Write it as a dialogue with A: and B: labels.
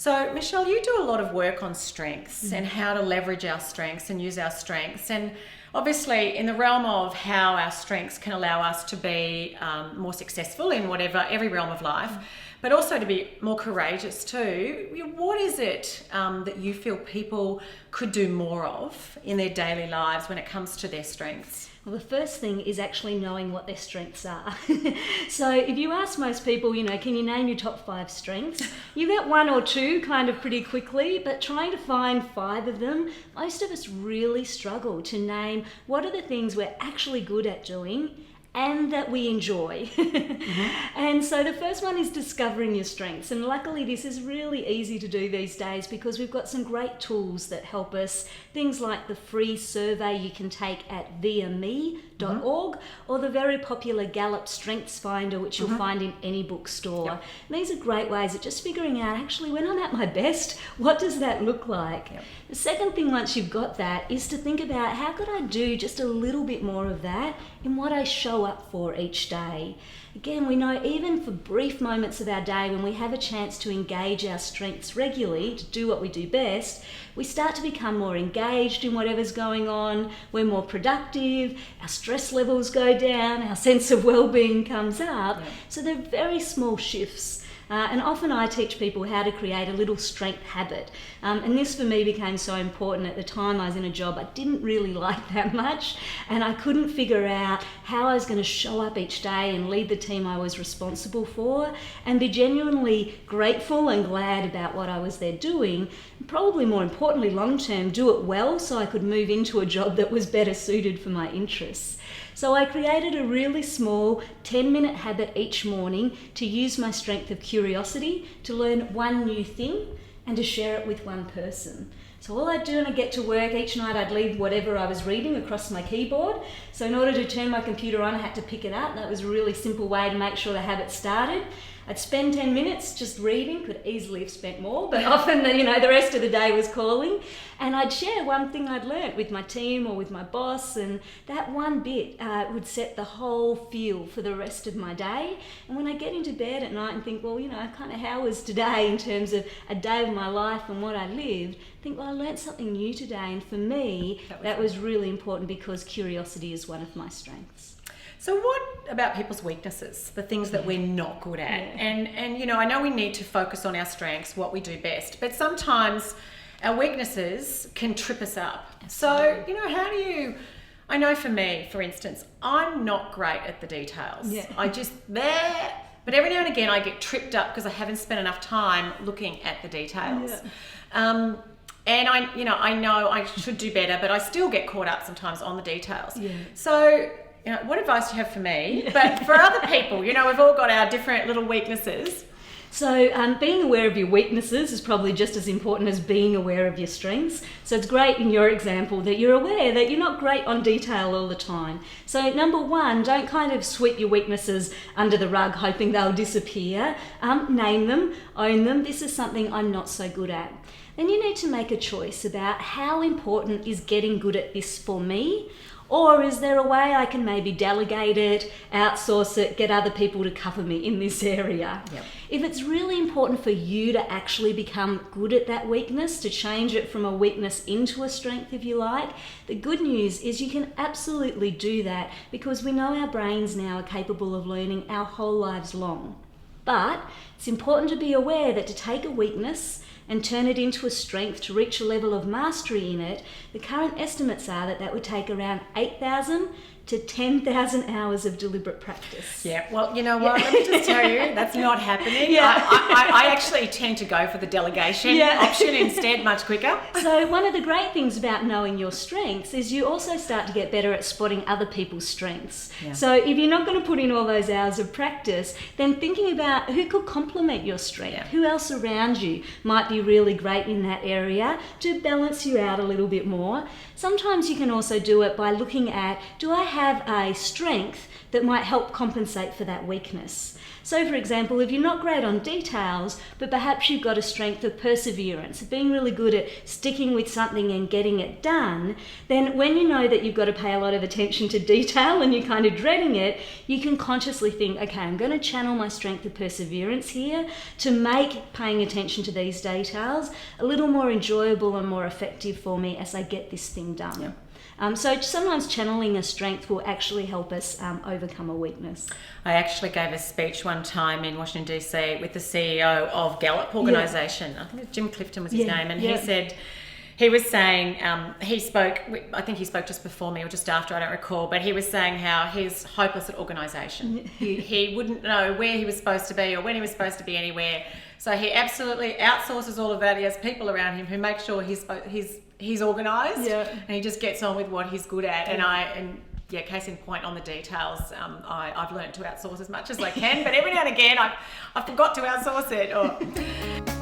A: So, Michelle, you do a lot of work on strengths and how to leverage our strengths and use our strengths. And obviously, in the realm of how our strengths can allow us to be more successful in every realm of life, but also to be more courageous too. What is it that you feel people could do more of in their daily lives when it comes to their strengths?
B: Well, the first thing is actually knowing what their strengths are. So if you ask most people, can you name your top 5 strengths? You get 1 or 2 kind of pretty quickly, but trying to find 5 of them, most of us really struggle to name what are the things we're actually good at doing and that we enjoy. And so the first one is discovering your strengths. And luckily this is really easy to do these days because we've got some great tools that help us. Things like the free survey you can take at viame.org or the very popular Gallup Strengths Finder, which you'll find in any bookstore.
A: Yep.
B: And these are great ways of just figuring out, actually, when I'm at my best, what does that look like?
A: Yep.
B: The second thing, once you've got that, is to think about how could I do just a little bit more of that in what I show up for each day. Again, we know even for brief moments of our day when we have a chance to engage our strengths regularly to do what we do best, we start to become more engaged in whatever's going on, we're more productive, our stress levels go down, our sense of well-being comes up.
A: Yeah.
B: So they're very small shifts. And often I teach people how to create a little strength habit. And this for me became so important at the time I was in a job I didn't really like that much, and I couldn't figure out how I was going to show up each day and lead the team I was responsible for and be genuinely grateful and glad about what I was there doing. And probably more importantly, long term, do it well so I could move into a job that was better suited for my interests. So I created a really small 10-minute habit each morning to use my strength of curiosity to learn one new thing and to share it with one person. So all I'd do when I get to work, each night I'd leave whatever I was reading across my keyboard. So in order to turn my computer on, I had to pick it up. That was a really simple way to make sure the habit started. I'd spend 10 minutes just reading, could easily have spent more, but often the rest of the day was calling. And I'd share one thing I'd learnt with my team or with my boss, and that one bit would set the whole feel for the rest of my day. And when I get into bed at night and think, well, kind of how was today in terms of a day of my life and what I lived, I think, well, I learnt something new today. And for me, that was really important because curiosity is one of my strengths.
A: So what about people's weaknesses, the things that we're not good at?
B: Yeah.
A: And I know we need to focus on our strengths, what we do best, but sometimes our weaknesses can trip us up.
B: Absolutely.
A: So, how do you, I know for me, for instance, I'm not great at the details.
B: Yeah.
A: But every now and again I get tripped up because I haven't spent enough time looking at the details.
B: Yeah.
A: And I know I should do better, but I still get caught up sometimes on the details.
B: Yeah.
A: So, what advice do you have for me? Yeah. But for other people, we've all got our different little weaknesses.
B: So being aware of your weaknesses is probably just as important as being aware of your strengths. So it's great in your example that you're aware that you're not great on detail all the time. So number 1, don't kind of sweep your weaknesses under the rug hoping they'll disappear. Name them, own them. This is something I'm not so good at. Then you need to make a choice about how important is getting good at this for me. Or is there a way I can maybe delegate it, outsource it, get other people to cover me in this area?
A: Yep.
B: If it's really important for you to actually become good at that weakness, to change it from a weakness into a strength, if you like, the good news is you can absolutely do that because we know our brains now are capable of learning our whole lives long. But it's important to be aware that to take a weakness and turn it into a strength to reach a level of mastery in it, the current estimates are that would take around 8,000 to 10,000 hours of deliberate practice.
A: Yeah, well, you know what, let me just tell you, that's not happening.
B: Yeah.
A: I actually tend to go for the delegation option instead, much quicker.
B: So one of the great things about knowing your strengths is you also start to get better at spotting other people's strengths. Yeah. So if you're not going to put in all those hours of practice, then thinking about who could complement your strength, who else around you might be really great in that area to balance you out a little bit more. Sometimes you can also do it by looking at, do I have a strength that might help compensate for that weakness? So for example, if you're not great on details, but perhaps you've got a strength of perseverance, being really good at sticking with something and getting it done, then when you know that you've got to pay a lot of attention to detail and you're kind of dreading it, you can consciously think, okay, I'm going to channel my strength of perseverance here to make paying attention to these details a little more enjoyable and more effective for me as I get this thing done.
A: Yeah.
B: So sometimes channeling a strength will actually help us overcome a weakness.
A: I actually gave a speech one time in Washington DC with the CEO of Gallup organisation. I think Jim Clifton was his name, and he was saying, he spoke just before me or just after, I don't recall, but he was saying how he's hopeless at organisation. He wouldn't know where he was supposed to be or when he was supposed to be anywhere. So he absolutely outsources all of that. He has people around him who make sure he's organised, and he just gets on with what he's good at. And case in point on the details, I've learned to outsource as much as I can, but every now and again I forgot to outsource it.